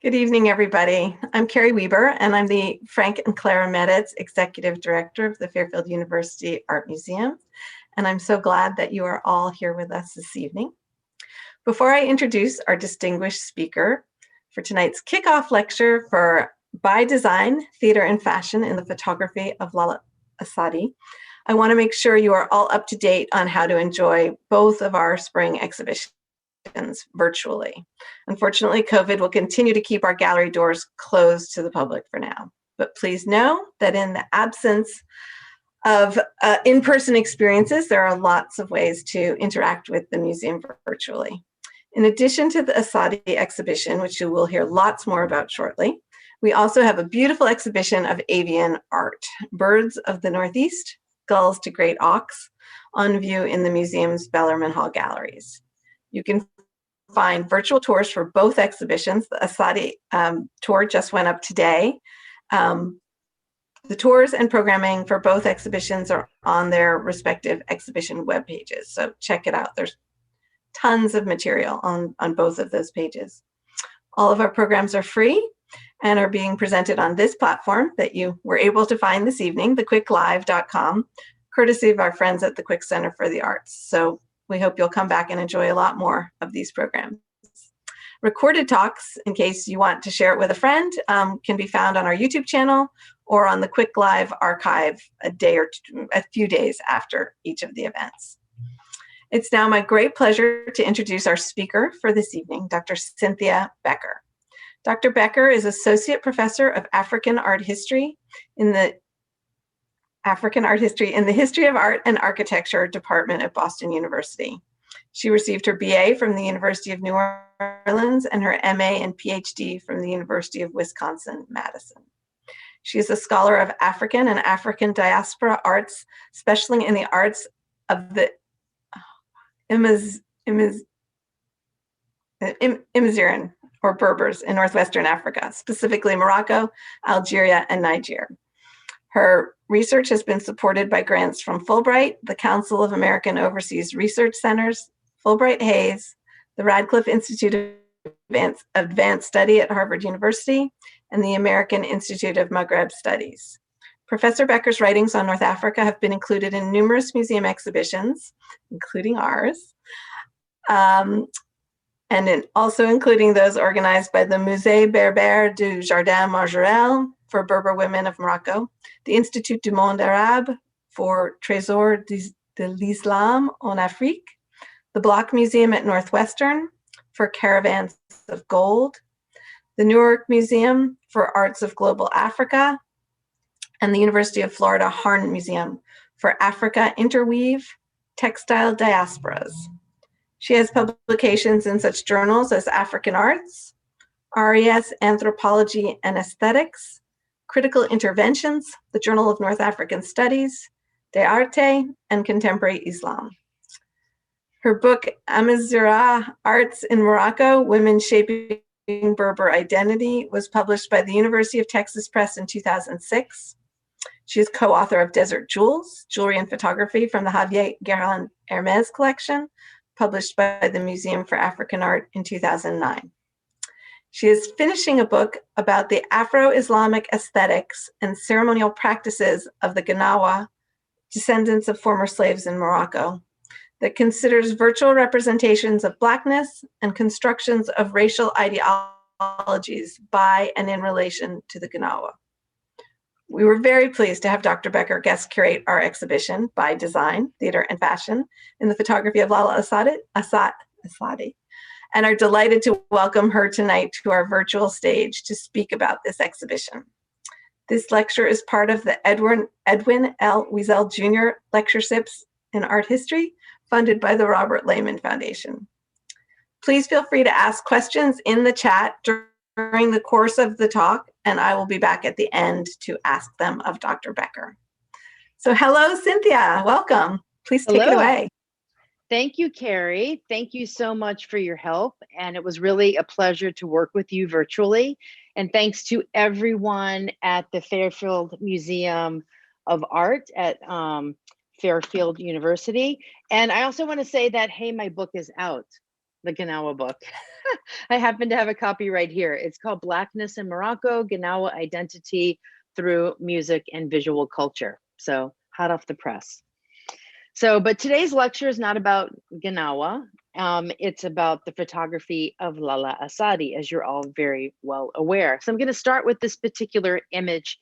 Good evening, everybody. I'm Carrie Weber, and I'm the Frank and Clara Meditz Executive Director of the Fairfield University Art Museum, and I'm so glad that you are all here with us this evening. Before I introduce our distinguished speaker for tonight's kickoff lecture for By Design, Theater and Fashion in the Photography of Lalla Essaydi, I want to make sure you are all up to date on how to enjoy both of our spring exhibitions virtually. Unfortunately, COVID will continue to keep our gallery doors closed to the public for now. But please know that in the absence of in-person experiences, there are lots of ways to interact with the museum virtually. In addition to the Essaydi exhibition, which you will hear lots more about shortly, we also have a beautiful exhibition of avian art, birds of the Northeast, gulls to great auks, on view in the museum's Bellarmine Hall galleries. You can find virtual tours for both exhibitions. The Essaydi tour just went up today. The tours and programming for both exhibitions are on their respective exhibition web pages, so check it out. There's tons of material on both of those pages. All of our programs are free and are being presented on this platform that you were able to find this evening, thequicklive.com, courtesy of our friends at the Quick Center for the Arts. So we hope you'll come back and enjoy a lot more of these programs. Recorded talks, in case you want to share it with a friend, can be found on our YouTube channel or on the Quick Live archive a few days after each of the events. It's now my great pleasure to introduce our speaker for this evening, Dr. Cynthia Becker. Dr. Becker is Associate Professor of African Art History in the History of Art and Architecture Department at Boston University. She received her BA from the University of New Orleans and her MA and PhD from the University of Wisconsin-Madison. She is a scholar of African and African diaspora arts, specializing in the arts of the Imazighen, or Berbers in Northwestern Africa, specifically Morocco, Algeria, and Niger. Her research has been supported by grants from Fulbright, the Council of American Overseas Research Centers, Fulbright Hayes, the Radcliffe Institute of Advanced Study at Harvard University, and the American Institute of Maghreb Studies. Professor Becker's writings on North Africa have been included in numerous museum exhibitions, including ours, and also including those organized by the Musée Berber du Jardin Majorel for Berber women of Morocco, the Institut du Monde Arabe for Trésor de l'Islam en Afrique, the Bloch Museum at Northwestern for Caravans of Gold, the Newark Museum for Arts of Global Africa, and the University of Florida Harem Museum for Africa Interweave, Textile Diasporas. She has publications in such journals as African Arts, RES Anthropology and Aesthetics, Critical Interventions, the Journal of North African Studies, De Arte, and Contemporary Islam. Her book, Amazigh Arts in Morocco, Women Shaping Berber Identity, was published by the University of Texas Press in 2006. She is co-author of Desert Jewels, Jewelry and Photography from the Javier Guerin Hermes collection, published by the Museum for African Art in 2009. She is finishing a book about the Afro-Islamic aesthetics and ceremonial practices of the Ganawa, descendants of former slaves in Morocco, that considers virtual representations of Blackness and constructions of racial ideologies by and in relation to the Ganawa. We were very pleased to have Dr. Becker guest curate our exhibition, By Design, Theater and Fashion, in the Photography of Lalla Essaydi, and are delighted to welcome her tonight to our virtual stage to speak about this exhibition. This lecture is part of the Edwin L. Wiesel Jr. Lectureships in Art History, funded by the Robert Lehman Foundation. Please feel free to ask questions in the chat during the course of the talk, and I will be back at the end to ask them of Dr. Becker. So hello, Cynthia, welcome. Please take it away. Thank you, Carrie. Thank you so much for your help. And it was really a pleasure to work with you virtually. And thanks to everyone at the Fairfield Museum of Art at Fairfield University. And I also want to say that, hey, my book is out. the Gnawa book. I happen to have a copy right here. It's called Blackness in Morocco, Gnawa Identity Through Music and Visual Culture. So hot off the press. So, but today's lecture is not about Gnawa. It's about the photography of Lalla Essaydi, as you're all very well aware. So I'm going to start with this particular image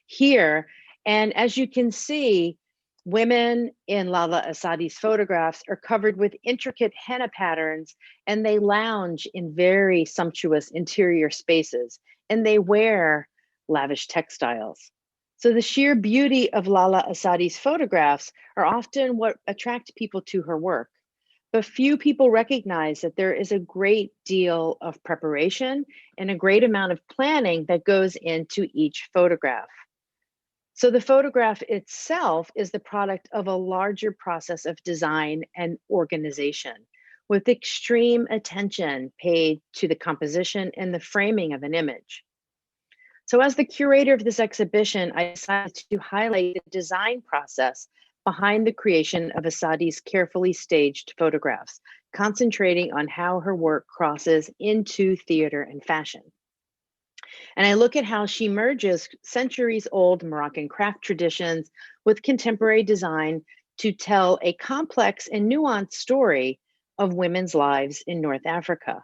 here. And as you can see, women in Lalla Essaydi's photographs are covered with intricate henna patterns, and they lounge in very sumptuous interior spaces, and they wear lavish textiles. So the sheer beauty of Lalla Essaydi's photographs are often what attract people to her work. But few people recognize that there is a great deal of preparation and a great amount of planning that goes into each photograph. So the photograph itself is the product of a larger process of design and organization, with extreme attention paid to the composition and the framing of an image. So as the curator of this exhibition, I decided to highlight the design process behind the creation of Essaydi's carefully staged photographs, concentrating on how her work crosses into theater and fashion. And I look at how she merges centuries-old Moroccan craft traditions with contemporary design to tell a complex and nuanced story of women's lives in North Africa.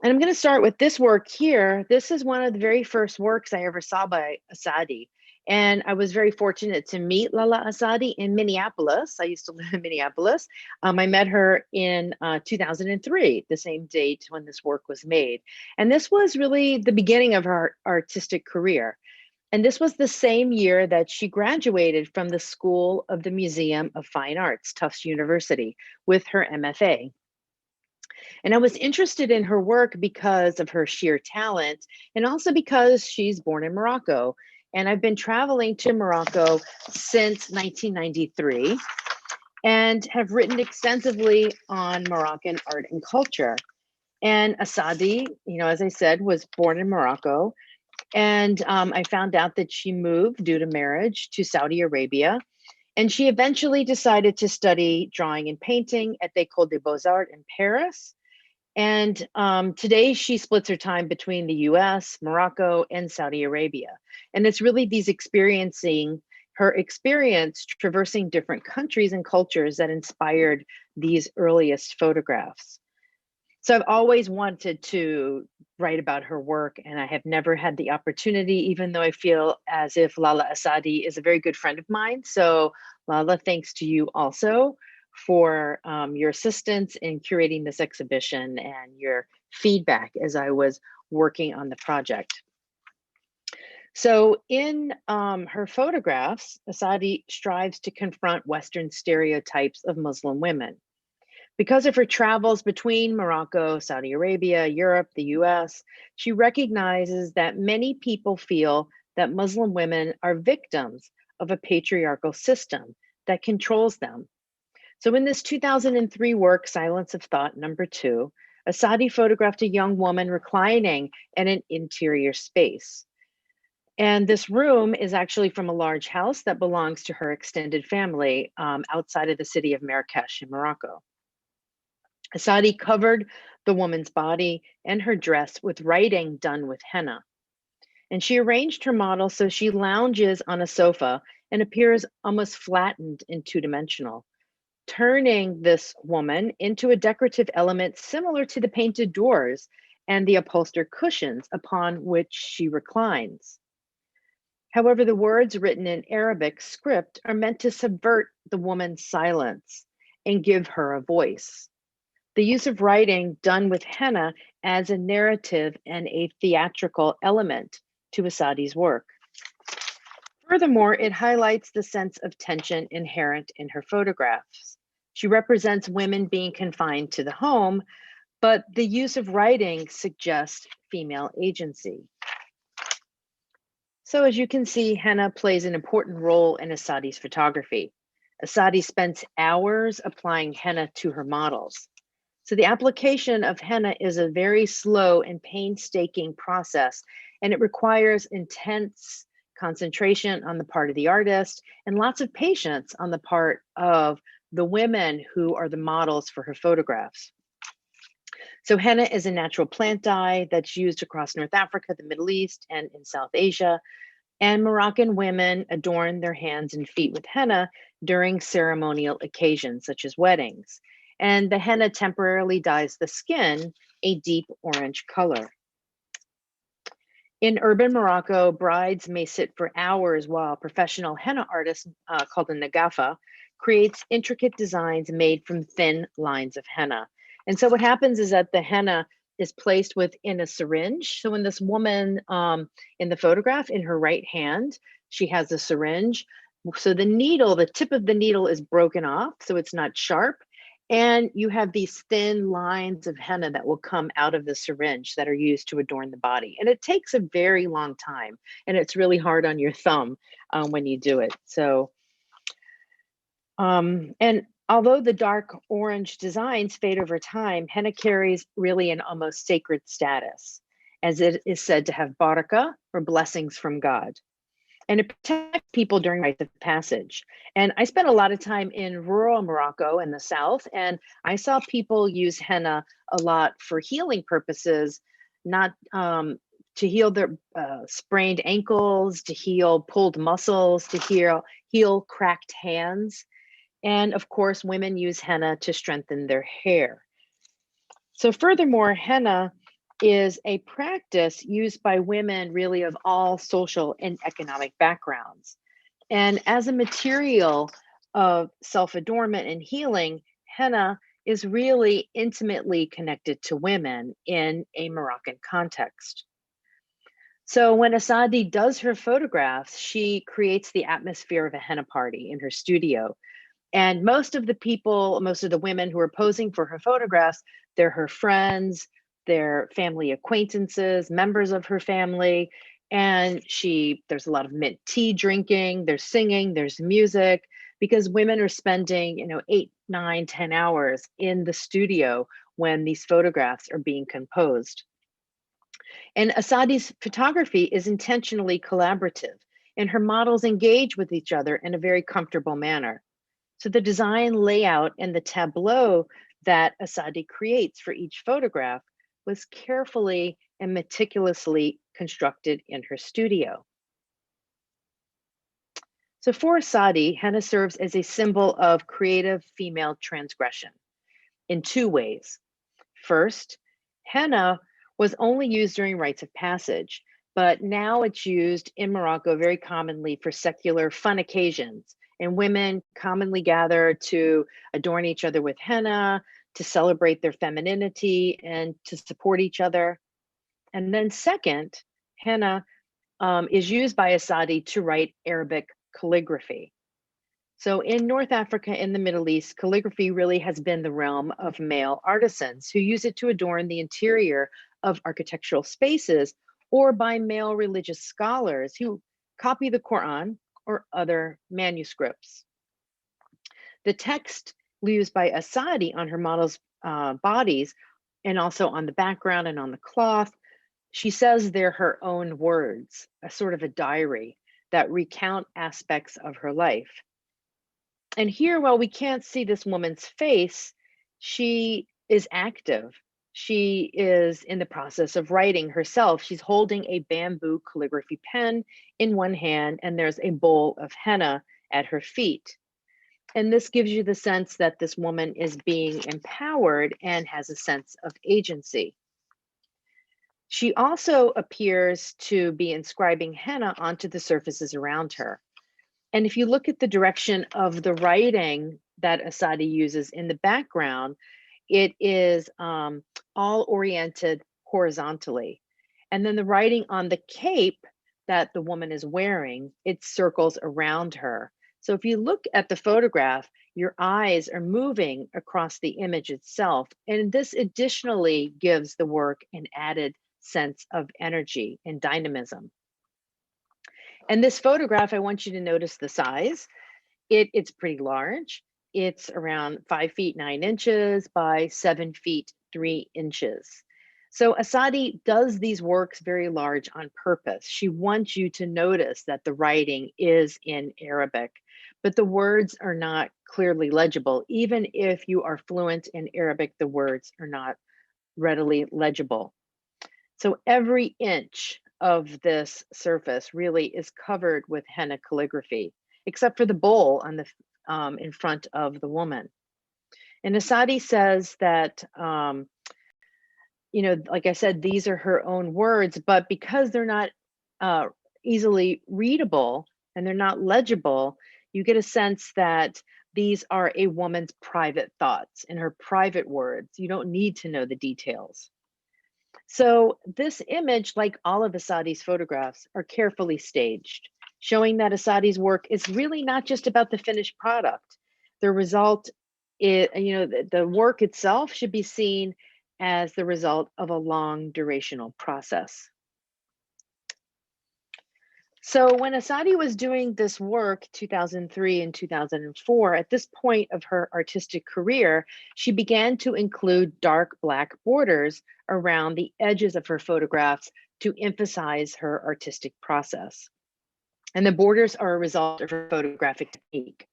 And I'm going to start with this work here. This is one of the very first works I ever saw by Essaydi. And I was very fortunate to meet Lalla Essaydi in Minneapolis. I used to live in Minneapolis. I met her in 2003, the same date when this work was made. And this was really the beginning of her artistic career. And this was the same year that she graduated from the School of the Museum of Fine Arts, Tufts University, with her MFA. And I was interested in her work because of her sheer talent and also because she's born in Morocco. And I've been traveling to Morocco since 1993 and have written extensively on Moroccan art and culture. And Essaydi, as I said, was born in Morocco. And I found out that she moved due to marriage to Saudi Arabia. And she eventually decided to study drawing and painting at the École des Beaux-Arts in Paris. And today she splits her time between the US, Morocco, and Saudi Arabia. And it's really her experience traversing different countries and cultures that inspired these earliest photographs. So I've always wanted to write about her work, and I have never had the opportunity, even though I feel as if Lalla Essaydi is a very good friend of mine. So Lalla, thanks to you also for your assistance in curating this exhibition and your feedback as I was working on the project. So in her photographs, Essaydi strives to confront Western stereotypes of Muslim women. Because of her travels between Morocco, Saudi Arabia, Europe, the US, she recognizes that many people feel that Muslim women are victims of a patriarchal system that controls them. So in this 2003 work, Silence of Thought #2, Essaydi photographed a young woman reclining in an interior space. And this room is actually from a large house that belongs to her extended family outside of the city of Marrakesh in Morocco. Essaydi covered the woman's body and her dress with writing done with henna. And she arranged her model so she lounges on a sofa and appears almost flattened and two-dimensional, turning this woman into a decorative element similar to the painted doors and the upholstered cushions upon which she reclines. However, the words written in Arabic script are meant to subvert the woman's silence and give her a voice. The use of writing done with henna adds a narrative and a theatrical element to Essaydi's work. Furthermore, it highlights the sense of tension inherent in her photographs. She represents women being confined to the home, but the use of writing suggests female agency. So as you can see, henna plays an important role in Essaydi's photography. Essaydi spends hours applying henna to her models. So the application of henna is a very slow and painstaking process, and it requires intense concentration on the part of the artist and lots of patience on the part of the women who are the models for her photographs. So henna is a natural plant dye that's used across North Africa, the Middle East, and in South Asia. And Moroccan women adorn their hands and feet with henna during ceremonial occasions, such as weddings. And the henna temporarily dyes the skin a deep orange color. In urban Morocco, brides may sit for hours while professional henna artist called a nagafa creates intricate designs made from thin lines of henna. And so what happens is that the henna is placed within a syringe. So when this woman in the photograph, in her right hand, she has a syringe. So the needle, the tip of the needle is broken off, so it's not sharp. And you have these thin lines of henna that will come out of the syringe that are used to adorn the body. And it takes a very long time, and it's really hard on your thumb when you do it. So, and although the dark orange designs fade over time, henna carries really an almost sacred status, as it is said to have baraka, or blessings from God. And it protects people during rites of passage. And I spent a lot of time in rural Morocco in the south, and I saw people use henna a lot for healing purposes, not to heal their sprained ankles, to heal pulled muscles, to heal cracked hands. And of course, women use henna to strengthen their hair. So furthermore, henna is a practice used by women really of all social and economic backgrounds. And as a material of self-adornment and healing, henna is really intimately connected to women in a Moroccan context. So when Essaydi does her photographs, she creates the atmosphere of a henna party in her studio. And most of the people, most of the women who are posing for her photographs, they're her friends, they're family acquaintances, members of her family. And there's a lot of mint tea drinking, there's singing, there's music, because women are spending, 8, 9, 10 hours in the studio when these photographs are being composed. And Essaydi's photography is intentionally collaborative, and her models engage with each other in a very comfortable manner. So the design layout and the tableau that Essaydi creates for each photograph was carefully and meticulously constructed in her studio. So for Essaydi, henna serves as a symbol of creative female transgression in two ways. First, henna was only used during rites of passage, but now it's used in Morocco very commonly for secular fun occasions. And women commonly gather to adorn each other with henna, to celebrate their femininity, and to support each other. And then second, henna is used by Essaydi to write Arabic calligraphy. So in North Africa and the Middle East, calligraphy really has been the realm of male artisans who use it to adorn the interior of architectural spaces, or by male religious scholars who copy the Quran or other manuscripts. The text used by Essaydi on her models' bodies, and also on the background and on the cloth, she says they're her own words, a sort of a diary that recount aspects of her life. And here, while we can't see this woman's face, she is active. She is in the process of writing herself. She's holding a bamboo calligraphy pen in one hand, and there's a bowl of henna at her feet. And this gives you the sense that this woman is being empowered and has a sense of agency. She also appears to be inscribing henna onto the surfaces around her. And if you look at the direction of the writing that Essaydi uses in the background, it is all oriented horizontally. And then the writing on the cape that the woman is wearing, it circles around her. So if you look at the photograph, your eyes are moving across the image itself. And this additionally gives the work an added sense of energy and dynamism. And this photograph, I want you to notice the size. It's pretty large. It's around 5 feet 9 inches by 7 feet 3 inches. So Essaydi does these works very large on purpose. She wants you to notice that the writing is in Arabic, but the words are not clearly legible. Even if you are fluent in Arabic, the words are not readily legible. So every inch of this surface really is covered with henna calligraphy, except for the bowl on the in front of the woman. And Essaydi says that, you know, like I said, these are her own words, but because they're not easily readable and they're not legible, you get a sense that these are a woman's private thoughts in her private words. You don't need to know the details. So this image, like all of Essaydi's photographs, are carefully staged, showing that Essaydi's work is really not just about the finished product. The result is, you know, the work itself should be seen as the result of a long durational process. So when Essaydi was doing this work, 2003 and 2004, at this point of her artistic career, she began to include dark black borders around the edges of her photographs to emphasize her artistic process. And the borders are a result of her photographic technique.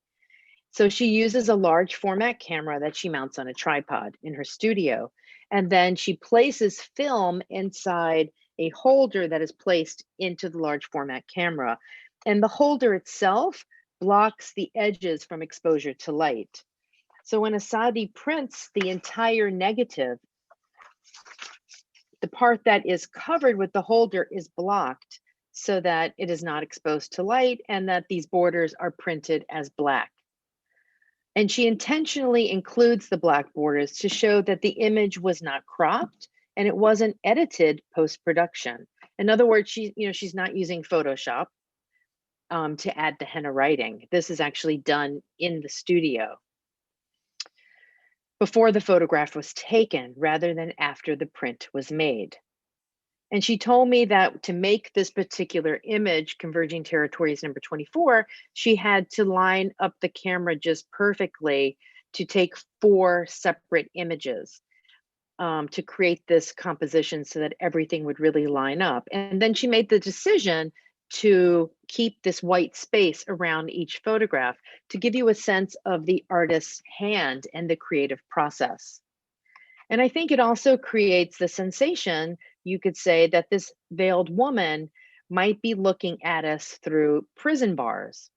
So she uses a large format camera that she mounts on a tripod in her studio. And then she places film inside a holder that is placed into the large format camera. And the holder itself blocks the edges from exposure to light. So when Essaydi prints the entire negative, the part that is covered with the holder is blocked so that it is not exposed to light and that these borders are printed as black. And she intentionally includes the black borders to show that the image was not cropped and it wasn't edited post-production. In other words, she's not using Photoshop to add the henna writing. This is actually done in the studio before the photograph was taken rather than after the print was made. And she told me that to make this particular image, Converging Territories number 24, she had to line up the camera just perfectly to take 4 separate images to create this composition so that everything would really line up. And then she made the decision to keep this white space around each photograph to give you a sense of the artist's hand and the creative process. And I think it also creates the sensation, you could say, that this veiled woman might be looking at us through prison bars.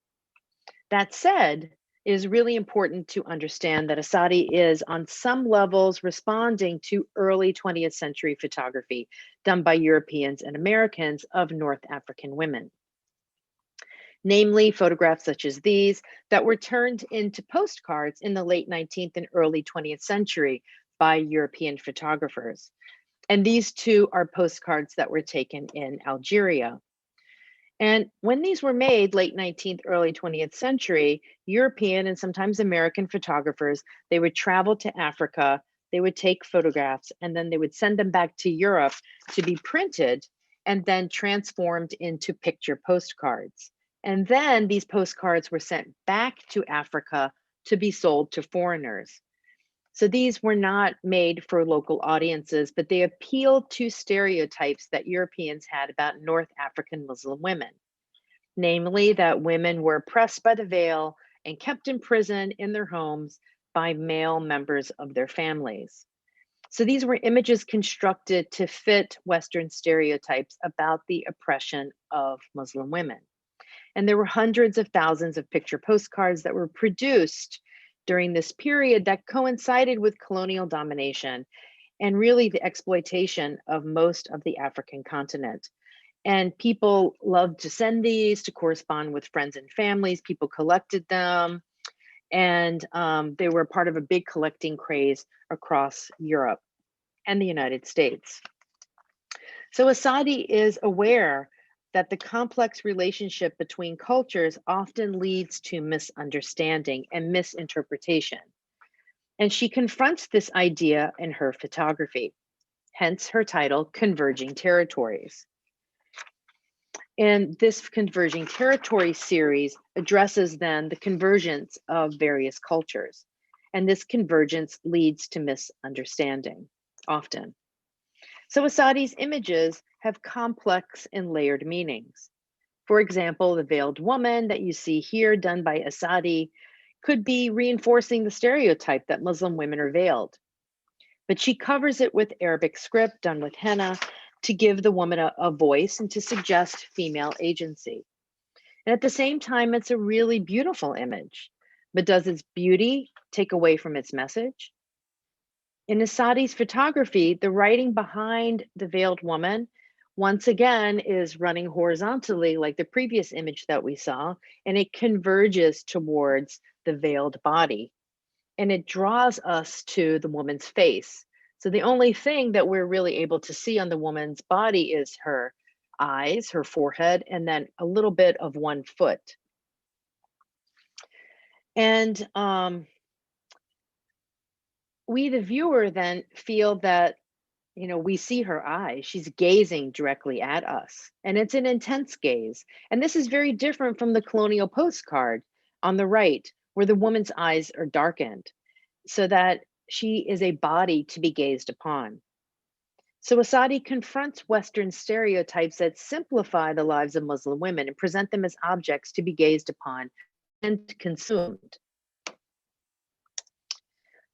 That said, it is really important to understand that Essaydi is on some levels responding to early 20th century photography done by Europeans and Americans of North African women. Namely, photographs such as these that were turned into postcards in the late 19th and early 20th century by European photographers. And these 2 are postcards that were taken in Algeria. And when these were made, late 19th, early 20th century, European and sometimes American photographers, they would travel to Africa, they would take photographs, and then they would send them back to Europe to be printed and then transformed into picture postcards. And then these postcards were sent back to Africa to be sold to foreigners. So these were not made for local audiences, but they appealed to stereotypes that Europeans had about North African Muslim women. Namely, that women were oppressed by the veil and kept in prison in their homes by male members of their families. So these were images constructed to fit Western stereotypes about the oppression of Muslim women. And there were hundreds of thousands of picture postcards that were produced during this period that coincided with colonial domination and really the exploitation of most of the African continent. And people loved to send these to correspond with friends and families. People collected them, and they were part of a big collecting craze across Europe and the United States. So Essaydi is aware that the complex relationship between cultures often leads to misunderstanding and misinterpretation. And she confronts this idea in her photography, hence her title, Converging Territories. And this Converging Territories series addresses then the convergence of various cultures. And this convergence leads to misunderstanding, often. So Essaydi's images have complex and layered meanings. For example, the veiled woman that you see here done by Essaydi could be reinforcing the stereotype that Muslim women are veiled. But she covers it with Arabic script done with henna to give the woman a voice and to suggest female agency. And at the same time, it's a really beautiful image. But does its beauty take away from its message? In Essaydi's photography, the writing behind the veiled woman, once again, is running horizontally like the previous image that we saw, and it converges towards the veiled body. And it draws us to the woman's face. So the only thing that we're really able to see on the woman's body is her eyes, her forehead, and then a little bit of one foot. And we, the viewer, then feel that, we see her eyes. She's gazing directly at us, and it's an intense gaze. And this is very different from the colonial postcard on the right, where the woman's eyes are darkened, so that she is a body to be gazed upon. So Essaydi confronts Western stereotypes that simplify the lives of Muslim women and present them as objects to be gazed upon and consumed.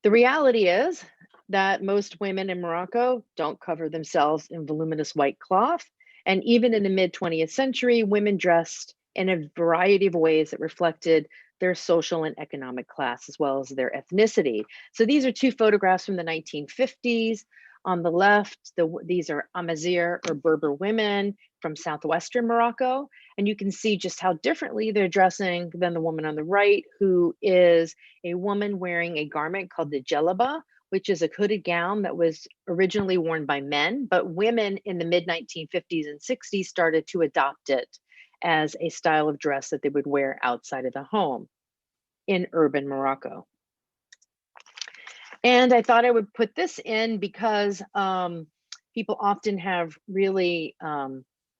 The reality is that most women in Morocco don't cover themselves in voluminous white cloth. And even in the mid 20th century, women dressed in a variety of ways that reflected their social and economic class, as well as their ethnicity. So these are two photographs from the 1950s. On the left, these are Amazigh or Berber women from southwestern Morocco. And you can see just how differently they're dressing than the woman on the right, who is a woman wearing a garment called the djellaba, which is a hooded gown that was originally worn by men, but women in the mid 1950s and 60s started to adopt it as a style of dress that they would wear outside of the home in urban Morocco. And I thought I would put this in because people often have really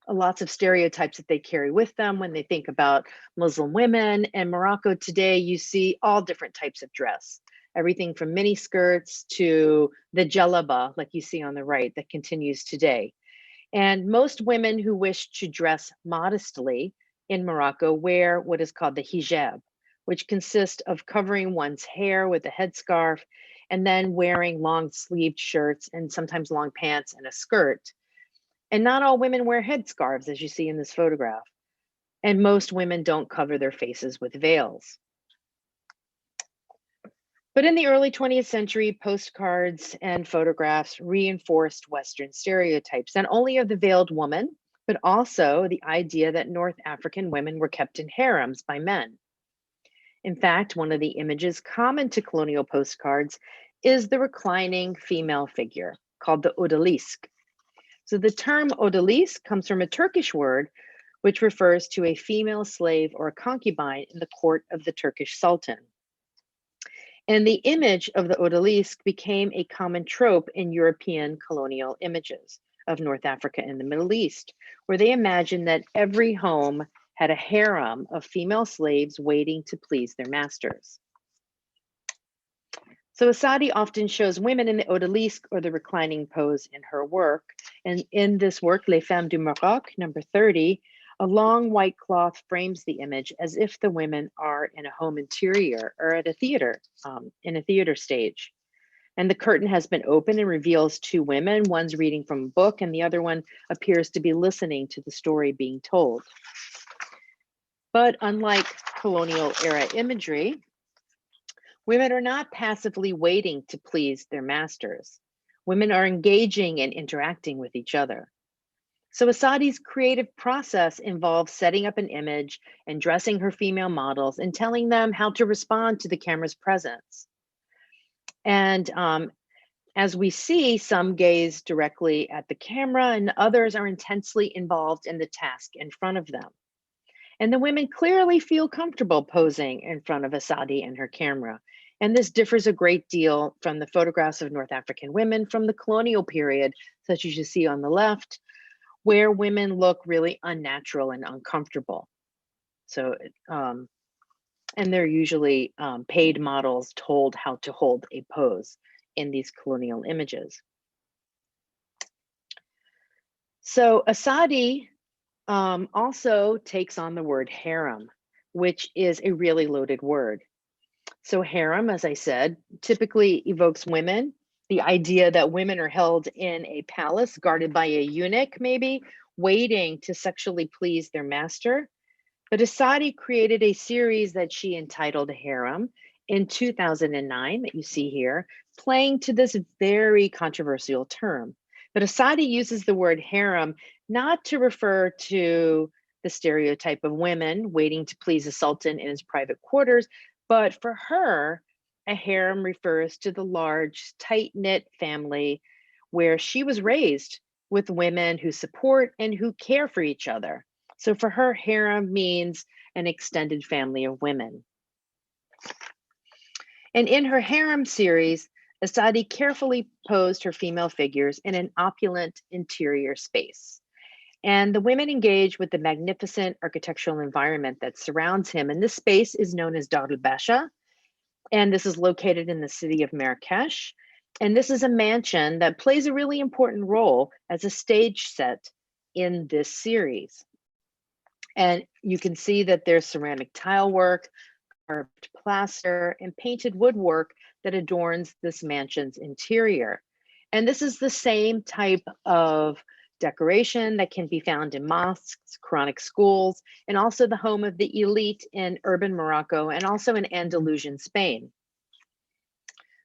lots of stereotypes that they carry with them when they think about Muslim women. In Morocco today, you see all different types of dress, everything from mini skirts to the djellaba, like you see on the right, that continues today. And most women who wish to dress modestly in Morocco wear what is called the hijab, which consists of covering one's hair with a headscarf and then wearing long sleeved shirts and sometimes long pants and a skirt. And not all women wear headscarves, as you see in this photograph. And most women don't cover their faces with veils. But in the early 20th century, postcards and photographs reinforced Western stereotypes, not only of the veiled woman, but also the idea that North African women were kept in harems by men. In fact, one of the images common to colonial postcards is the reclining female figure called the Odellisk. So the term Odellisk comes from a Turkish word which refers to a female slave or a concubine in the court of the Turkish Sultan. And the image of the Odellisk became a common trope in European colonial images of North Africa and the Middle East, where they imagined that every home had a harem of female slaves waiting to please their masters. So Essaydi often shows women in the Odellisk or the reclining pose in her work. And in this work, Les Femmes du Maroc, number 30, a long white cloth frames the image as if the women are in a home interior or at a theater, in a theater stage. And the curtain has been opened and reveals two women. One's reading from a book and the other one appears to be listening to the story being told. But unlike colonial era imagery, women are not passively waiting to please their masters. Women are engaging and interacting with each other. So Essaydi's creative process involves setting up an image and dressing her female models and telling them how to respond to the camera's presence. And as we see, some gaze directly at the camera and others are intensely involved in the task in front of them. And the women clearly feel comfortable posing in front of Essaydi and her camera. And this differs a great deal from the photographs of North African women from the colonial period, such as you see on the left, where women look really unnatural and uncomfortable. So, and they're usually paid models told how to hold a pose in these colonial images. So Essaydi also takes on the word harem, which is a really loaded word. So harem, as I said, typically evokes women, the idea that women are held in a palace guarded by a eunuch, maybe, waiting to sexually please their master. But Essaydi created a series that she entitled Harem in 2009 that you see here, playing to this very controversial term. But Essaydi uses the word harem not to refer to the stereotype of women waiting to please a sultan in his private quarters, but for her, a harem refers to the large, tight-knit family where she was raised with women who support and who care for each other. So for her, harem means an extended family of women. And in her harem series, Essaydi carefully posed her female figures in an opulent interior space. And the women engage with the magnificent architectural environment that surrounds him. And this space is known as Dar al-Basha. And this is located in the city of Marrakesh. And this is a mansion that plays a really important role as a stage set in this series. And you can see that there's ceramic tile work, carved plaster, and painted woodwork that adorns this mansion's interior. And this is the same type of decoration that can be found in mosques, Quranic schools, and also the home of the elite in urban Morocco and also in Andalusian Spain.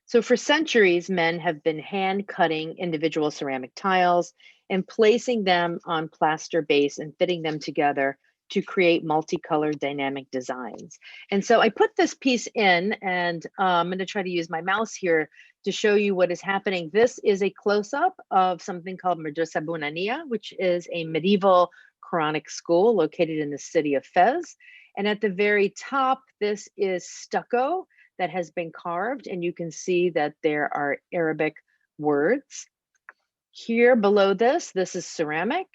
So for centuries, men have been hand cutting individual ceramic tiles and placing them on plaster base and fitting them together to create multicolored dynamic designs. And so I put this piece in, and I'm going to try to use my mouse here to show you what is happening. This is a close-up of something called Madrasa Bunania, which is a medieval Quranic school located in the city of Fez. And at the very top, this is stucco that has been carved, and you can see that there are Arabic words. Here below this is ceramic,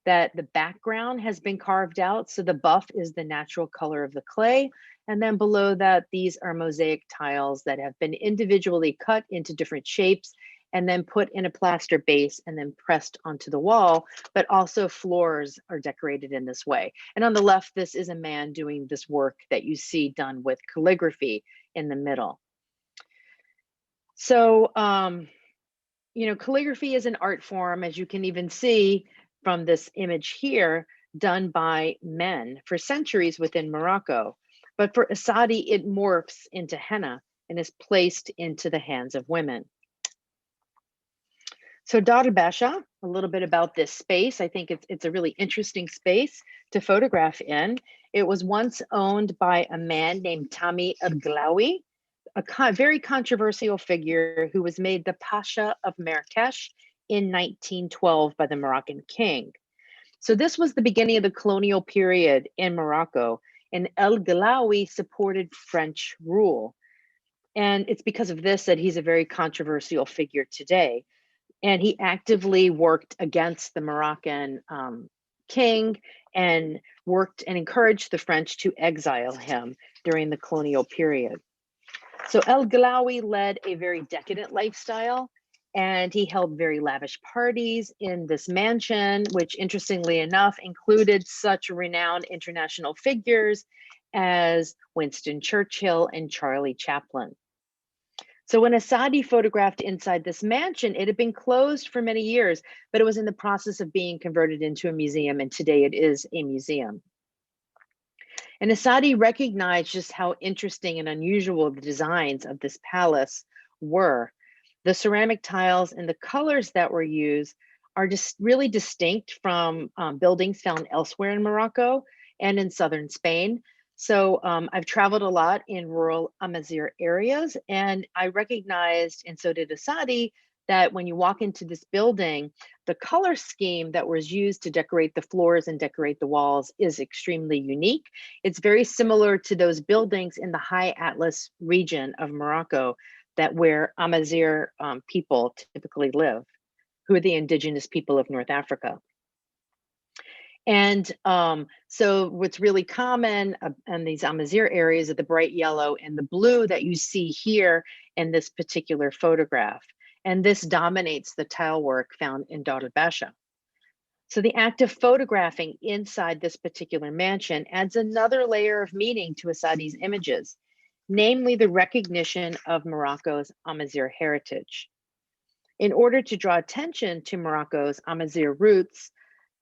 that the background has been carved out. So the buff is the natural color of the clay. And then below that, these are mosaic tiles that have been individually cut into different shapes and then put in a plaster base and then pressed onto the wall, but also floors are decorated in this way. And on the left, this is a man doing this work that you see done with calligraphy in the middle. So, you know, calligraphy is an art form, as you can even see from this image here, done by men for centuries within Morocco. But for Essaydi, it morphs into henna and is placed into the hands of women. So Dar al-Basha, a little bit about this space. I think it's a really interesting space to photograph in. It was once owned by a man named Tami Galawi, a very controversial figure who was made the Pasha of Marrakesh in 1912 by the Moroccan king. So this was the beginning of the colonial period in Morocco, and El Galawi supported French rule. And it's because of this that he's a very controversial figure today. And he actively worked against the Moroccan king and worked and encouraged the French to exile him during the colonial period. So El Galawi led a very decadent lifestyle, and he held very lavish parties in this mansion, which interestingly enough included such renowned international figures as Winston Churchill and Charlie Chaplin. So when Essaydi photographed inside this mansion, it had been closed for many years, but it was in the process of being converted into a museum, and today it is a museum. And Essaydi recognized just how interesting and unusual the designs of this palace were. The ceramic tiles and the colors that were used are just really distinct from buildings found elsewhere in Morocco and in southern Spain. So I've traveled a lot in rural Amazigh areas, and I recognized, and so did Essaydi, that when you walk into this building, the color scheme that was used to decorate the floors and decorate the walls is extremely unique. It's very similar to those buildings in the High Atlas region of Morocco where Amazigh people typically live, who are the indigenous people of North Africa. And so what's really common in these Amazigh areas are the bright yellow and the blue that you see here in this particular photograph. And this dominates the tile work found in Dar al-Basha. So the act of photographing inside this particular mansion adds another layer of meaning to Essaydi's images, namely the recognition of Morocco's Amazigh heritage. In order to draw attention to Morocco's Amazigh roots,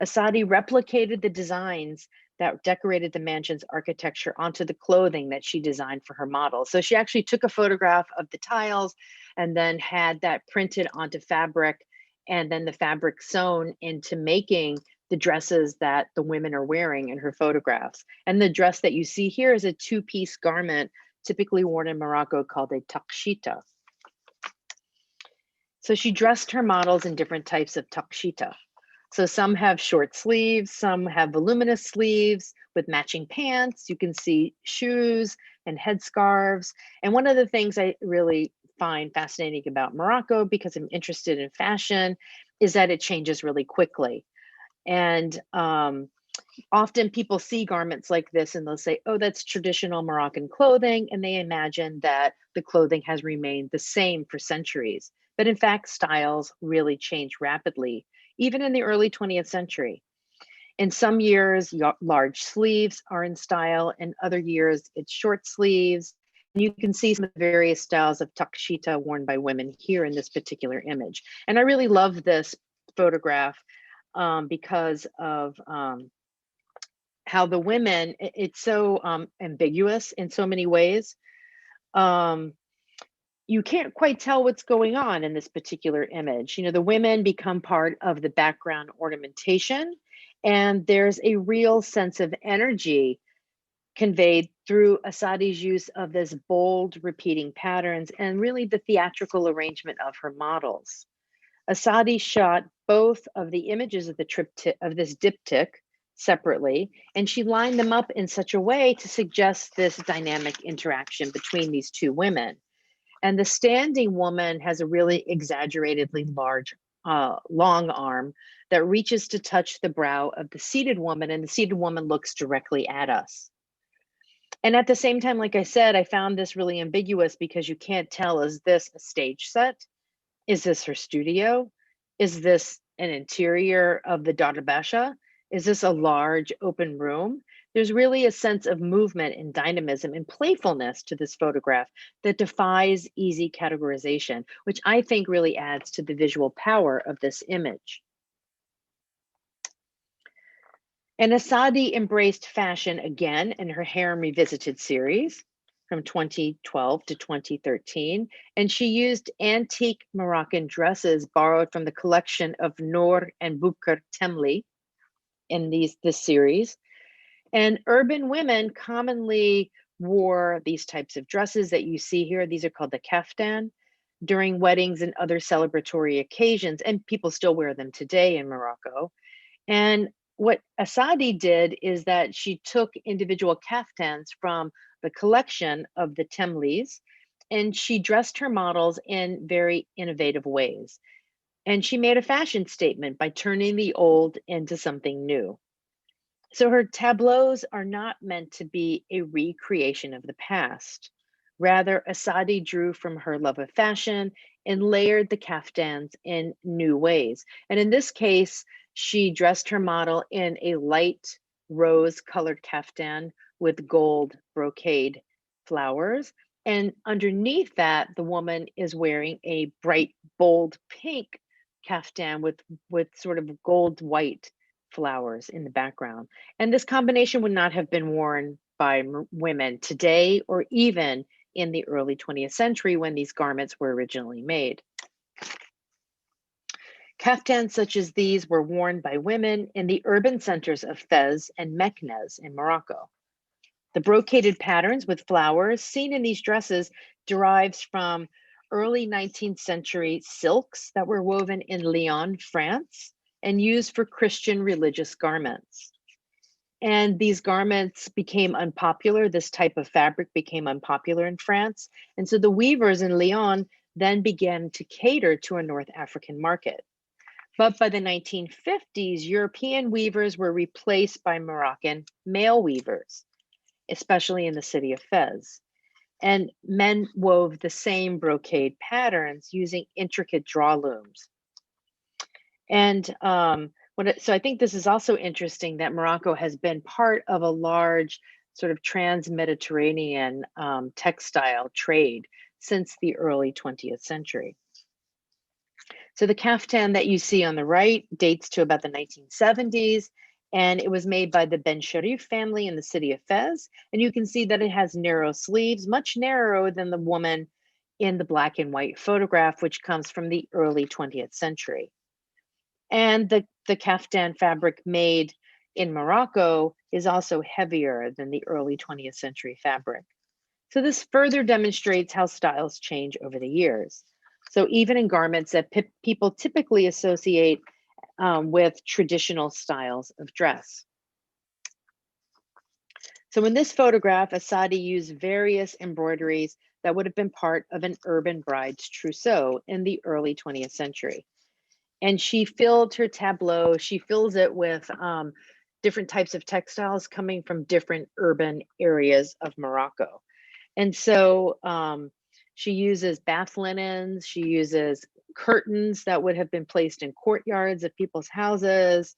Essaydi replicated the designs that decorated the mansion's architecture onto the clothing that she designed for her model. So she actually took a photograph of the tiles and then had that printed onto fabric, and then the fabric sewn into making the dresses that the women are wearing in her photographs. And the dress that you see here is a two-piece garment typically worn in Morocco called a Takshita. So she dressed her models in different types of Takshita. So some have short sleeves, some have voluminous sleeves with matching pants. You can see shoes and headscarves. And one of the things I really find fascinating about Morocco, because I'm interested in fashion, is that it changes really quickly. And often people see garments like this and they'll say, oh, that's traditional Moroccan clothing. And they imagine that the clothing has remained the same for centuries. But in fact, styles really change rapidly, even in the early 20th century. In some years, large sleeves are in style. In other years, it's short sleeves. And you can see some of the various styles of Takshita worn by women here in this particular image. And I really love this photograph because of how the women, it's so ambiguous in so many ways. You can't quite tell what's going on in this particular image. You know, the women become part of the background ornamentation, and there's a real sense of energy conveyed through Essaydi's use of this bold repeating patterns and really the theatrical arrangement of her models. Essaydi shot both of the images of the triptych of this diptych separately, and she lined them up in such a way to suggest this dynamic interaction between these two women. And the standing woman has a really exaggeratedly large, long arm that reaches to touch the brow of the seated woman, and the seated woman looks directly at us. And at the same time, like I said, I found this really ambiguous because you can't tell, is this a stage set? Is this her studio? Is this an interior of the Darbasha? Is this a large open room? There's really a sense of movement and dynamism and playfulness to this photograph that defies easy categorization, which I think really adds to the visual power of this image. And Essaydi embraced fashion again in her Harem Revisited series from 2012 to 2013, and she used antique Moroccan dresses borrowed from the collection of Noor and Bouker Temli in this series. And urban women commonly wore these types of dresses that you see here. These are called the kaftan during weddings and other celebratory occasions, and people still wear them today in Morocco. And what Essaydi did is that she took individual kaftans from the collection of the Temlis, and she dressed her models in very innovative ways. And she made a fashion statement by turning the old into something new. So her tableaus are not meant to be a recreation of the past. Rather, Essaydi drew from her love of fashion and layered the kaftans in new ways. And in this case, she dressed her model in a light rose-colored kaftan with gold brocade flowers. And underneath that, the woman is wearing a bright, bold pink kaftan with sort of gold-white flowers in the background. And this combination would not have been worn by women today or even in the early 20th century when these garments were originally made. Kaftans such as these were worn by women in the urban centers of Fez and Meknes in Morocco. The brocaded patterns with flowers seen in these dresses derives from early 19th century silks that were woven in Lyon, France, and used for Christian religious garments. And these garments became unpopular. This type of fabric became unpopular in France. And so the weavers in Lyon then began to cater to a North African market. But by the 1950s, European weavers were replaced by Moroccan male weavers, especially in the city of Fez. And men wove the same brocade patterns using intricate draw looms. And so I think this is also interesting that Morocco has been part of a large sort of trans-Mediterranean textile trade since the early 20th century. So the kaftan that you see on the right dates to about the 1970s, and it was made by the Ben Sharif family in the city of Fez. And you can see that it has narrow sleeves, much narrower than the woman in the black and white photograph, which comes from the early 20th century. And the kaftan fabric made in Morocco is also heavier than the early 20th century fabric. So this further demonstrates how styles change over the years. So even in garments that people typically associate with traditional styles of dress. So in this photograph, Essaydi used various embroideries that would have been part of an urban bride's trousseau in the early 20th century. And she filled her tableau, she fills it with different types of textiles coming from different urban areas of Morocco. And so she uses bath linens, she uses curtains that would have been placed in courtyards of people's houses.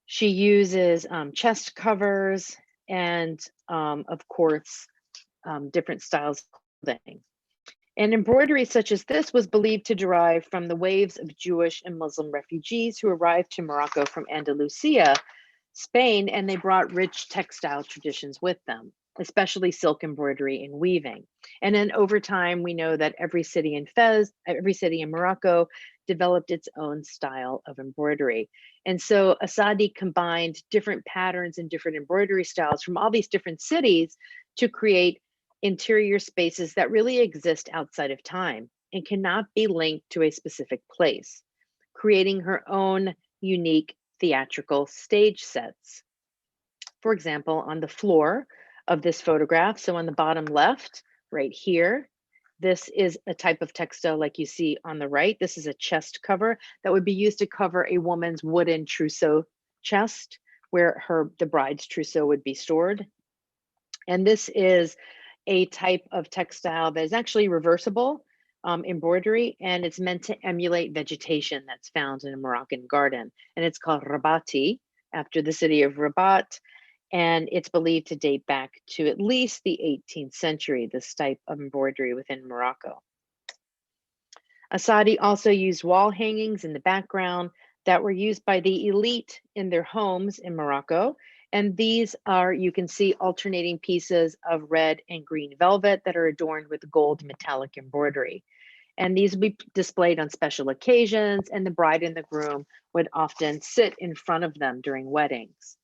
She uses chest covers and, of course, different styles of clothing. And embroidery such as this was believed to derive from the waves of Jewish and Muslim refugees who arrived to Morocco from Andalusia, Spain, and they brought rich textile traditions with them, especially silk embroidery and weaving. And then over time, we know that every city in Morocco developed its own style of embroidery. And so Essaydi combined different patterns and different embroidery styles from all these different cities to create interior spaces that really exist outside of time and cannot be linked to a specific place, creating her own unique theatrical stage sets. For example, on the floor of this photograph, so on the bottom left, right here, this is a type of textile like you see on the right. This is a chest cover that would be used to cover a woman's wooden trousseau chest, where the bride's trousseau would be stored. And this is a type of textile that is actually reversible embroidery, and it's meant to emulate vegetation that's found in a Moroccan garden. And it's called Rabati, after the city of Rabat. And it's believed to date back to at least the 18th century, this type of embroidery within Morocco. Essaydi also used wall hangings in the background that were used by the elite in their homes in Morocco. And these are, you can see, alternating pieces of red and green velvet that are adorned with gold metallic embroidery. And these would be displayed on special occasions, and the bride and the groom would often sit in front of them during weddings.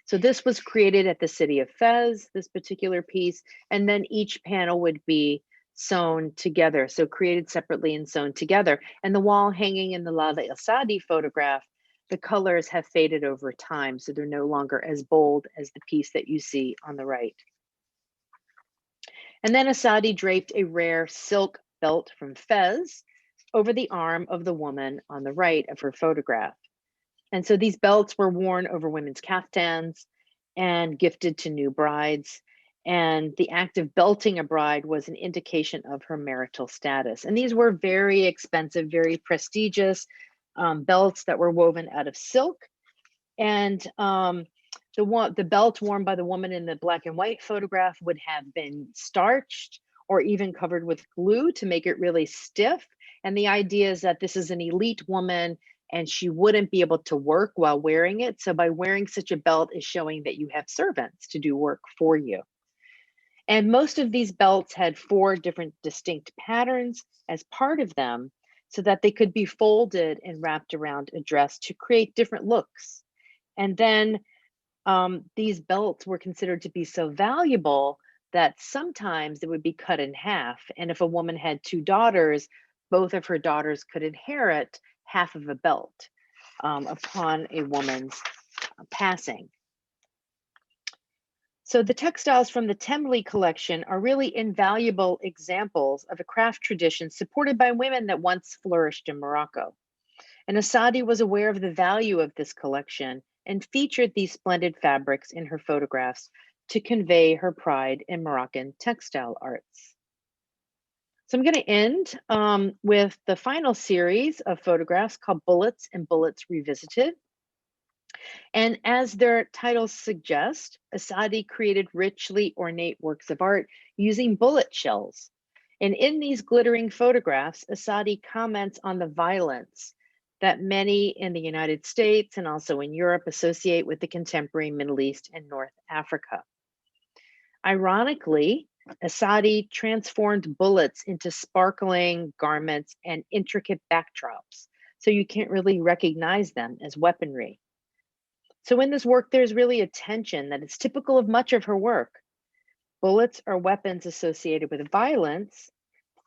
So this was created at the city of Fez, this particular piece, and then each panel would be sewn together, so created separately and sewn together. And the wall hanging in the Lalla Essaydi photograph, the colors have faded over time, so they're no longer as bold as the piece that you see on the right. And then Essaydi draped a rare silk belt from Fez over the arm of the woman on the right of her photograph. And so these belts were worn over women's kaftans and gifted to new brides. And the act of belting a bride was an indication of her marital status. And these were very expensive, very prestigious belts that were woven out of silk. And the belt worn by the woman in the black and white photograph would have been starched or even covered with glue to make it really stiff. And the idea is that this is an elite woman and she wouldn't be able to work while wearing it. So by wearing such a belt is showing that you have servants to do work for you. And most of these belts had 4 different distinct patterns as part of them so that they could be folded and wrapped around a dress to create different looks. And then these belts were considered to be so valuable that sometimes it would be cut in half. And if a woman had 2 daughters, both of her daughters could inherit half of a belt upon a woman's passing. So the textiles from the Temli collection are really invaluable examples of a craft tradition supported by women that once flourished in Morocco. And Essaydi was aware of the value of this collection and featured these splendid fabrics in her photographs to convey her pride in Moroccan textile arts. So I'm going to end with the final series of photographs called Bullets and Bullets Revisited. And as their titles suggest, Essaydi created richly ornate works of art using bullet shells. And in these glittering photographs, Essaydi comments on the violence that many in the United States and also in Europe associate with the contemporary Middle East and North Africa. Ironically, Essaydi transformed bullets into sparkling garments and intricate backdrops, so you can't really recognize them as weaponry. So in this work, there's really a tension that is typical of much of her work. Bullets are weapons associated with violence,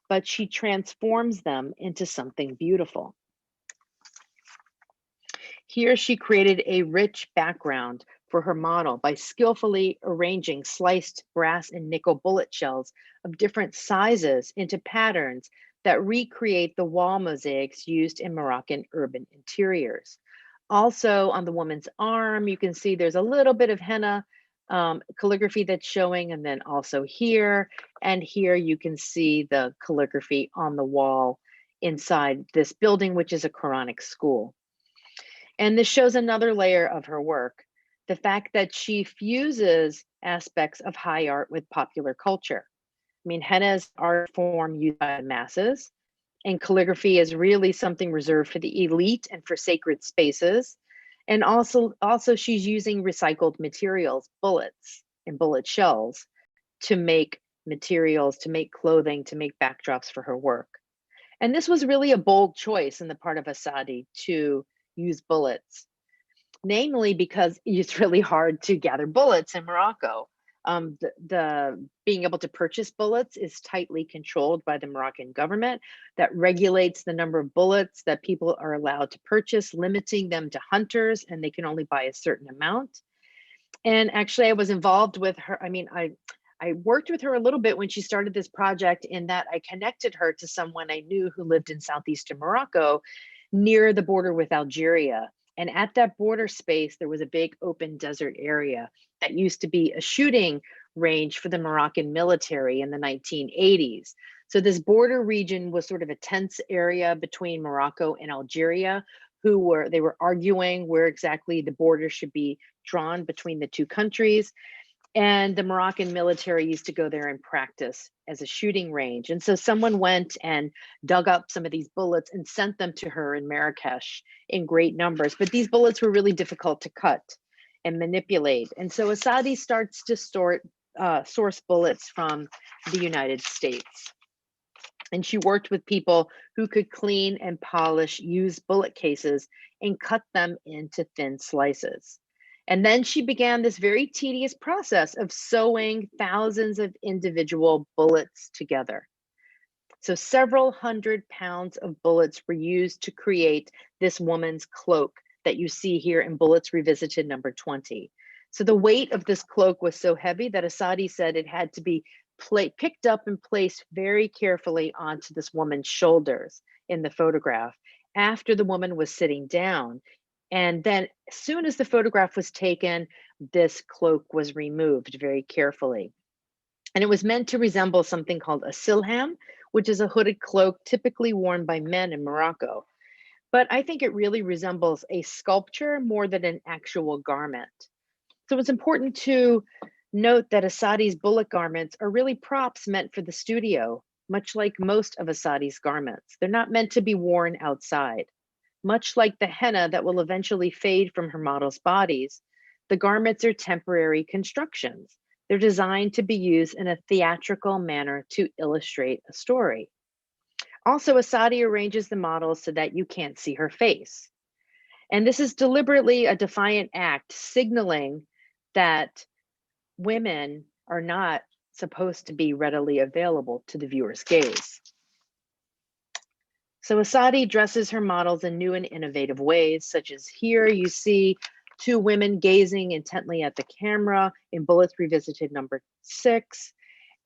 but she transforms them into something beautiful. Here she created a rich background for her model by skillfully arranging sliced brass and nickel bullet shells of different sizes into patterns that recreate the wall mosaics used in Moroccan urban interiors. Also on the woman's arm, you can see there's a little bit of henna calligraphy that's showing, and then also here and here you can see the calligraphy on the wall inside this building, which is a Quranic school. And this shows another layer of her work, the fact that she fuses aspects of high art with popular culture. I mean, henna is art form used by the masses, and calligraphy is really something reserved for the elite and for sacred spaces. And also she's using recycled materials, bullets and bullet shells, to make materials, to make clothing, to make backdrops for her work. And this was really a bold choice on the part of Essaydi to use bullets, namely because it's really hard to gather bullets in Morocco. The being able to purchase bullets is tightly controlled by the Moroccan government that regulates the number of bullets that people are allowed to purchase, limiting them to hunters, and they can only buy a certain amount. And actually I was involved with her. I mean, I worked with her a little bit when she started this project, in that I connected her to someone I knew who lived in southeastern Morocco near the border with Algeria. And at that border space, there was a big open desert area that used to be a shooting range for the Moroccan military in the 1980s. So this border region was sort of a tense area between Morocco and Algeria, they were arguing where exactly the border should be drawn between the two countries. And the Moroccan military used to go there and practice as a shooting range. And so someone went and dug up some of these bullets and sent them to her in Marrakesh in great numbers. But these bullets were really difficult to cut and manipulate. And so Essaydi starts to source bullets from the United States. And she worked with people who could clean and polish used bullet cases and cut them into thin slices. And then she began this very tedious process of sewing thousands of individual bullets together. So several hundred pounds of bullets were used to create this woman's cloak that you see here in Bullets Revisited number 20. So the weight of this cloak was so heavy that Essaydi said it had to be picked up and placed very carefully onto this woman's shoulders in the photograph after the woman was sitting down. And then as soon as the photograph was taken, this cloak was removed very carefully. And it was meant to resemble something called a silham, which is a hooded cloak typically worn by men in Morocco. But I think it really resembles a sculpture more than an actual garment. So it's important to note that Essaydi's bullet garments are really props meant for the studio, much like most of Essaydi's garments. They're not meant to be worn outside. Much like the henna that will eventually fade from her models' bodies, the garments are temporary constructions. They're designed to be used in a theatrical manner to illustrate a story. Also, Essaydi arranges the models so that you can't see her face. And this is deliberately a defiant act, signaling that women are not supposed to be readily available to the viewer's gaze. So Essaydi dresses her models in new and innovative ways, such as here you see two women gazing intently at the camera in Bullets Revisited number 6,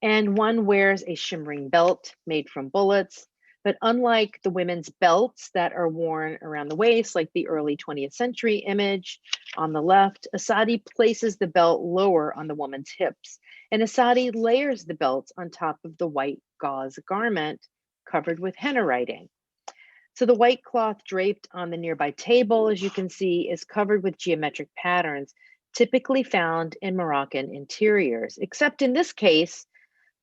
and one wears a shimmering belt made from bullets. But unlike the women's belts that are worn around the waist, like the early 20th century image on the left, Essaydi places the belt lower on the woman's hips, and Essaydi layers the belts on top of the white gauze garment covered with henna writing. So the white cloth draped on the nearby table, as you can see, is covered with geometric patterns typically found in Moroccan interiors, except in this case,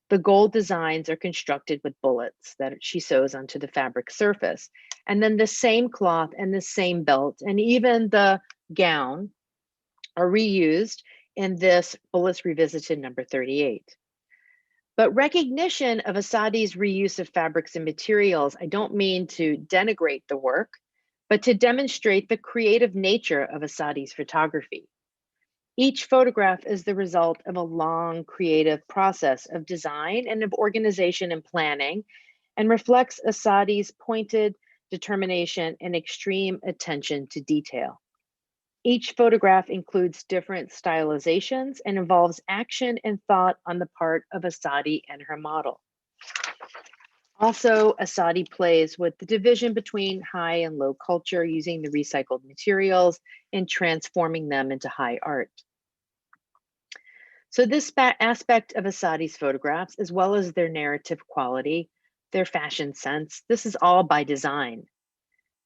The gold designs are constructed with bullets that she sews onto the fabric surface. And then the same cloth and the same belt and even the gown are reused in this Bullets Revisited number 38. But recognition of Essaydi's reuse of fabrics and materials, I don't mean to denigrate the work, but to demonstrate the creative nature of Essaydi's photography. Each photograph is the result of a long creative process of design and of organization and planning, and reflects Essaydi's pointed determination and extreme attention to detail. Each photograph includes different stylizations and involves action and thought on the part of Essaydi and her model. Also, Essaydi plays with the division between high and low culture, using the recycled materials and transforming them into high art. So this aspect of Essaydi's photographs, as well as their narrative quality, their fashion sense, this is all by design.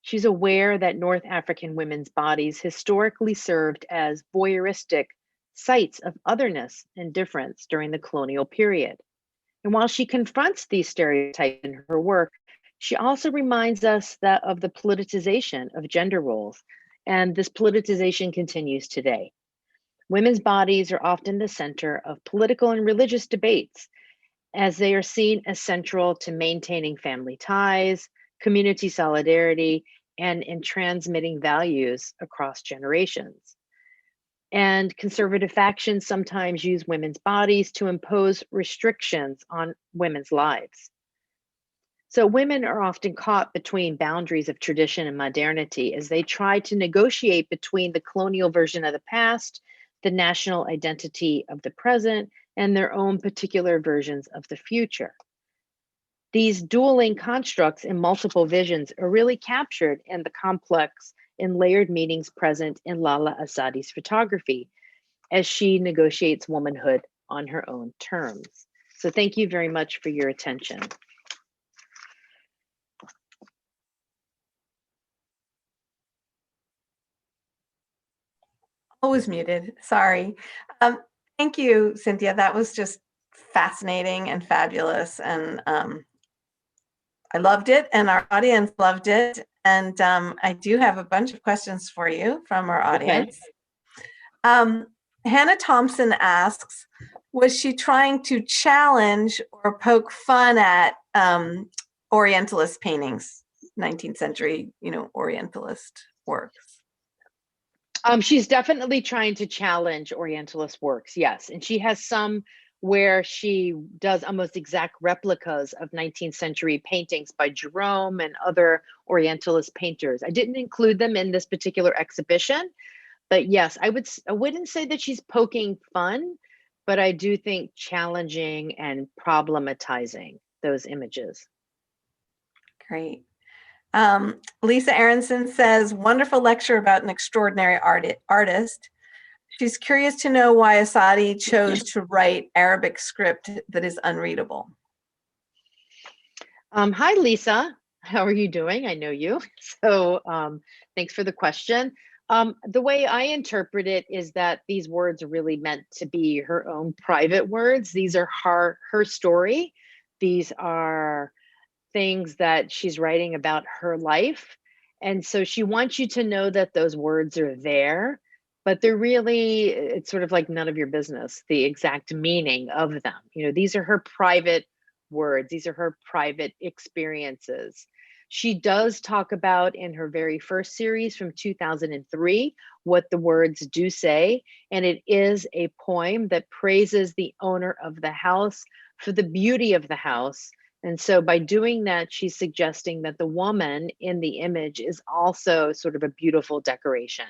She's aware that North African women's bodies historically served as voyeuristic sites of otherness and difference during the colonial period. And while she confronts these stereotypes in her work, she also reminds us that of the politicization of gender roles, and this politicization continues today. Women's bodies are often the center of political and religious debates, as they are seen as central to maintaining family ties, community solidarity, and in transmitting values across generations. And conservative factions sometimes use women's bodies to impose restrictions on women's lives. So women are often caught between boundaries of tradition and modernity as they try to negotiate between the colonial version of the past, the national identity of the present, and their own particular versions of the future. These dueling constructs and multiple visions are really captured in the complex and layered meanings present in Lalla Essaydi's photography as she negotiates womanhood on her own terms. So thank you very much for your attention. Always muted, sorry. Thank you, Cynthia. That was just fascinating and fabulous. And I loved it, and our audience loved it. And I do have a bunch of questions for you from our audience. Okay. Hannah Thompson asks, was she trying to challenge or poke fun at Orientalist paintings, 19th century, Orientalist works? She's definitely trying to challenge Orientalist works, yes. And she has some where she does almost exact replicas of 19th century paintings by Jerome and other Orientalist painters. I didn't include them in this particular exhibition, but yes, I wouldn't say that she's poking fun, but I do think challenging and problematizing those images. Great. Lisa Aronson says, wonderful lecture about an extraordinary artist. She's curious to know why Essaydi chose to write Arabic script that is unreadable. Hi, Lisa. How are you doing? I know you. So thanks for the question. The way I interpret it is that these words are really meant to be her own private words. These are her story. These are things that she's writing about her life. And so she wants you to know that those words are there, but they're really, it's sort of like none of your business, the exact meaning of them. These are her private words. These are her private experiences. She does talk about in her very first series from 2003, what the words do say. And it is a poem that praises the owner of the house for the beauty of the house. And so by doing that, she's suggesting that the woman in the image is also sort of a beautiful decoration,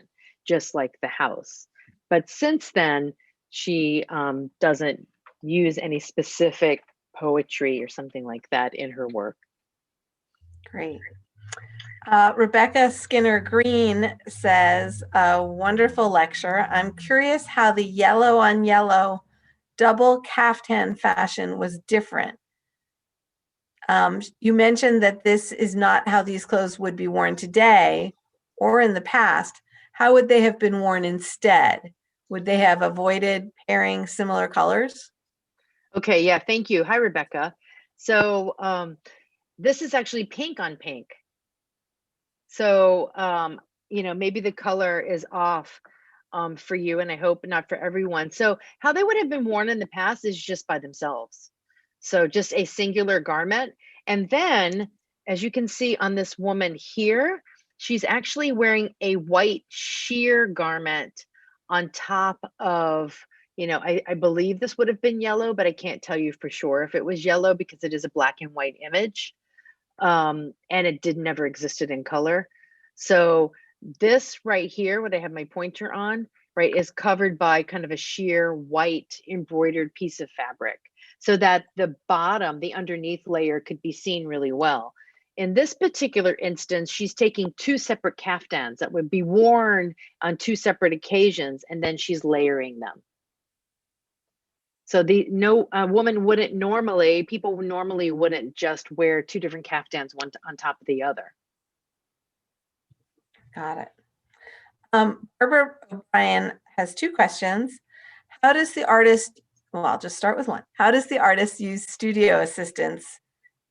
just like the house. But since then, she doesn't use any specific poetry or something like that in her work. Great. Rebecca Skinner Green says, a wonderful lecture. I'm curious how the yellow on yellow double kaftan fashion was different. You mentioned that this is not how these clothes would be worn today or in the past. How would they have been worn instead? Would they have avoided pairing similar colors? Okay, yeah, thank you. Hi, Rebecca. So this is actually pink on pink. So, maybe the color is off for you, and I hope not for everyone. So how they would have been worn in the past is just by themselves. So just a singular garment. And then, as you can see on this woman here, she's actually wearing a white sheer garment on top of, I believe this would have been yellow, but I can't tell you for sure if it was yellow because it is a black and white image, and it did never existed in color. So this right here, what I have my pointer on, right, is covered by kind of a sheer white embroidered piece of fabric so that the bottom, the underneath layer could be seen really well. In this particular instance, she's taking two separate kaftans that would be worn on two separate occasions, and then she's layering them. So people normally wouldn't just wear two different kaftans, one on top of the other. Got it. Barbara O'Brien has two questions. How does the artist, well, I'll just start with one. How does the artist use studio assistants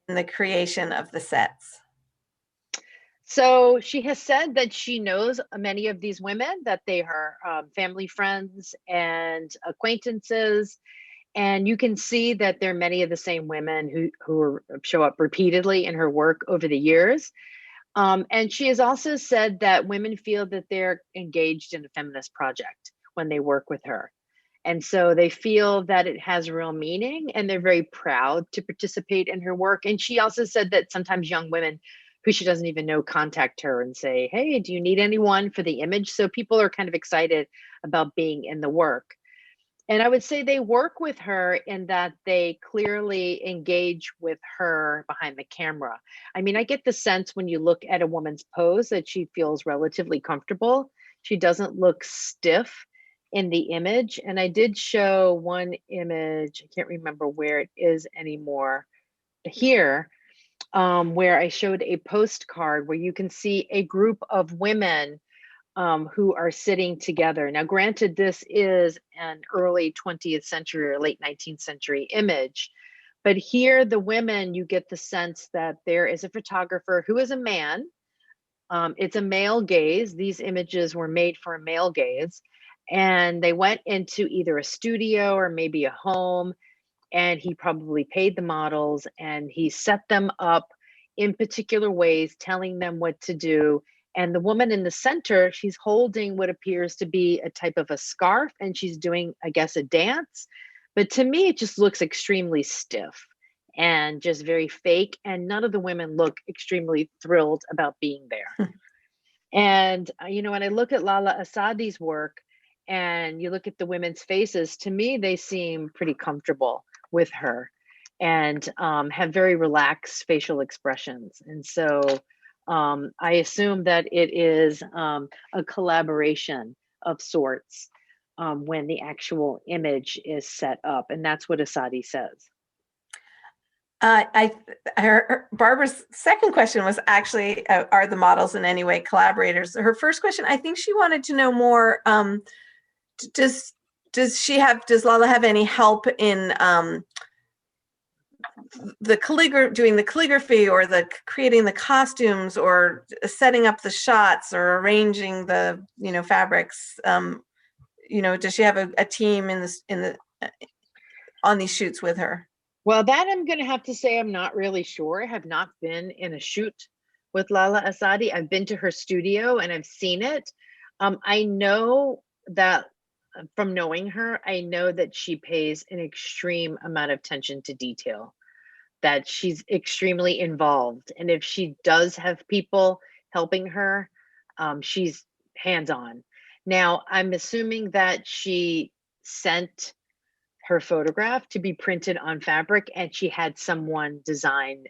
in the creation of the sets? So she has said that she knows many of these women, that they are family friends and acquaintances. And you can see that there are many of the same women who show up repeatedly in her work over the years. And she has also said that women feel that they're engaged in a feminist project when they work with her. And so they feel that it has real meaning and they're very proud to participate in her work. And she also said that sometimes young women who she doesn't even know contact her and say, hey, do you need anyone for the image? So people are kind of excited about being in the work. And I would say they work with her in that they clearly engage with her behind the camera. I mean, I get the sense when you look at a woman's pose that she feels relatively comfortable. She doesn't look stiff in the image. And I did show one image, I can't remember where it is anymore, here, where I showed a postcard where you can see a group of women who are sitting together. Now, granted, this is an early 20th century or late 19th century image, but here the women, you get the sense that there is a photographer who is a man. It's a male gaze. These images were made for a male gaze, and they went into either a studio or maybe a home, and he probably paid the models and he set them up in particular ways, telling them what to do. And the woman in the center, she's holding what appears to be a type of a scarf and she's doing, I guess, a dance. But to me, it just looks extremely stiff and just very fake. And none of the women look extremely thrilled about being there. And, when I look at Lalla Essaydi's work and you look at the women's faces, to me, they seem pretty comfortable with her and have very relaxed facial expressions. And so I assume that it is a collaboration of sorts when the actual image is set up. And that's what Essaydi says. Barbara's second question was actually, are the models in any way collaborators? Her first question, I think she wanted to know more. Does Lalla have any help in doing the calligraphy or creating the costumes or setting up the shots or arranging the fabrics? Does she have a team on these shoots with her? Well, that I'm going to have to say I'm not really sure. I have not been in a shoot with Lalla Essaydi. I've been to her studio and I've seen it. I know that from knowing her, I know that she pays an extreme amount of attention to detail, that she's extremely involved. And if she does have people helping her, she's hands-on. Now, I'm assuming that she sent her photograph to be printed on fabric and she had someone design,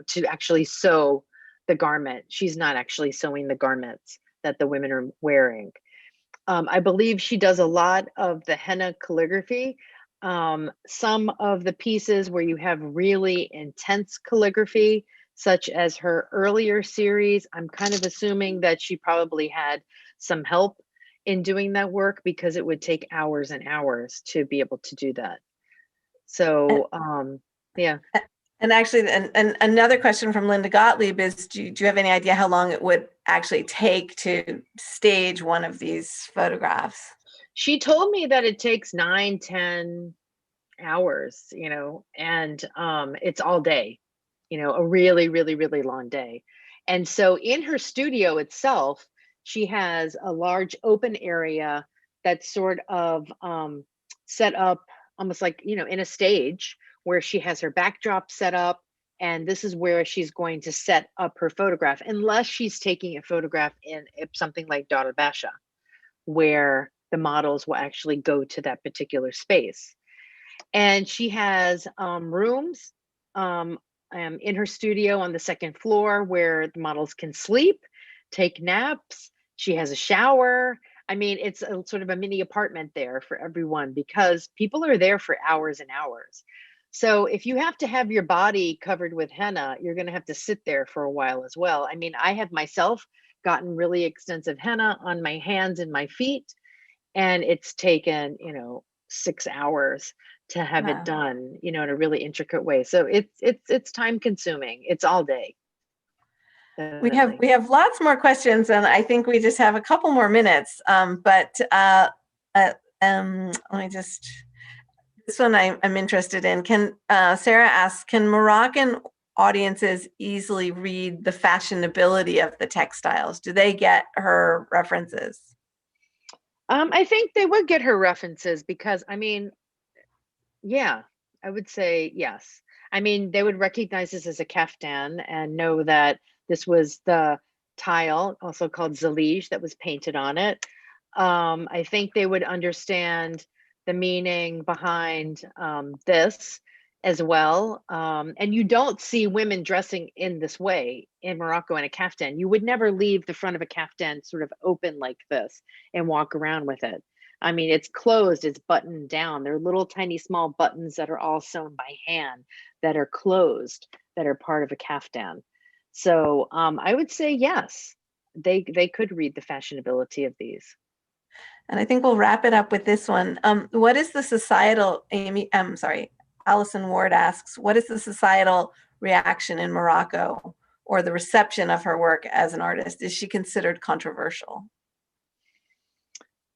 to actually sew the garment. She's not actually sewing the garments that the women are wearing. I believe she does a lot of the henna calligraphy. Some of the pieces where you have really intense calligraphy, such as her earlier series, I'm kind of assuming that she probably had some help in doing that work because it would take hours and hours to be able to do that. So yeah. And actually, and another question from Linda Gottlieb is, do you have any idea how long it would actually take to stage one of these photographs? She told me that it takes 9, 10 hours, and it's all day, a really, really, really long day. And so in her studio itself, she has a large open area that's sort of set up almost like, in a stage where she has her backdrop set up. And this is where she's going to set up her photograph, unless she's taking a photograph in something like Dar Basha, where the models will actually go to that particular space. And she has rooms in her studio on the second floor where the models can sleep, take naps. She has a shower. I mean, it's a sort of a mini apartment there for everyone, because people are there for hours and hours. So if you have to have your body covered with henna, you're going to have to sit there for a while as well. I mean, I have myself gotten really extensive henna on my hands and my feet, and it's taken 6 hours to have it Wow. done, in a really intricate way. So it's time consuming. It's all day. We Definitely. have lots more questions, and I think we just have a couple more minutes. But let me just, this one I'm interested in. Can Sarah asks, can Moroccan audiences easily read the fashionability of the textiles? Do they get her references? I think they would get her references, because I mean, yeah, I would say yes. I mean, they would recognize this as a kaftan and know that this was the tile, also called zalige, that was painted on it. I think they would understand the meaning behind this as well. And you don't see women dressing in this way in Morocco in a kaftan. You would never leave the front of a kaftan sort of open like this and walk around with it. I mean, it's closed, it's buttoned down. There are little tiny small buttons that are all sewn by hand that are closed, that are part of a kaftan. So I would say yes, they could read the fashionability of these. And I think we'll wrap it up with this one. What is the societal, Allison Ward asks, what is the societal reaction in Morocco, or the reception of her work as an artist? Is she considered controversial?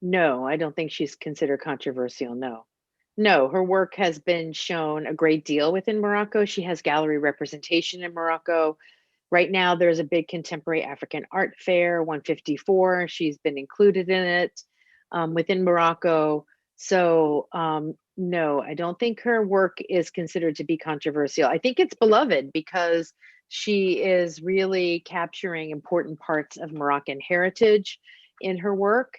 No, I don't think she's considered controversial. No. No, her work has been shown a great deal within Morocco. She has gallery representation in Morocco. Right now, there's a big contemporary African art fair, 154. She's been included in it within Morocco. So, no, I don't think her work is considered to be controversial. I think it's beloved because she is really capturing important parts of Moroccan heritage in her work.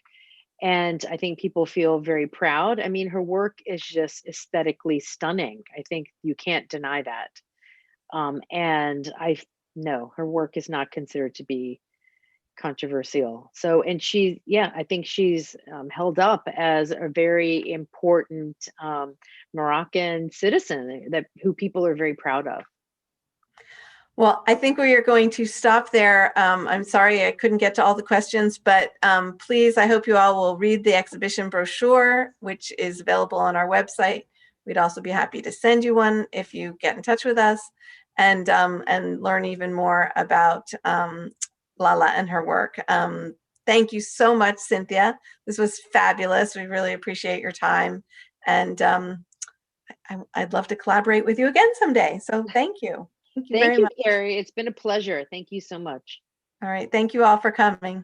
And I think people feel very proud. I mean, her work is just aesthetically stunning. I think you can't deny that. And I no, her work is not considered to be controversial. So, and she, yeah, I think she's held up as a very important Moroccan citizen that who people are very proud of. Well, I think we are going to stop there. I'm sorry I couldn't get to all the questions, but please, I hope you all will read the exhibition brochure, which is available on our website. We'd also be happy to send you one if you get in touch with us, and learn even more about Lalla and her work. Thank you so much, Cynthia. This was fabulous. We really appreciate your time, and I'd love to collaborate with you again someday. So thank you. Thank you Thank very you, much. Carrie. It's been a pleasure. Thank you so much. All right. Thank you all for coming.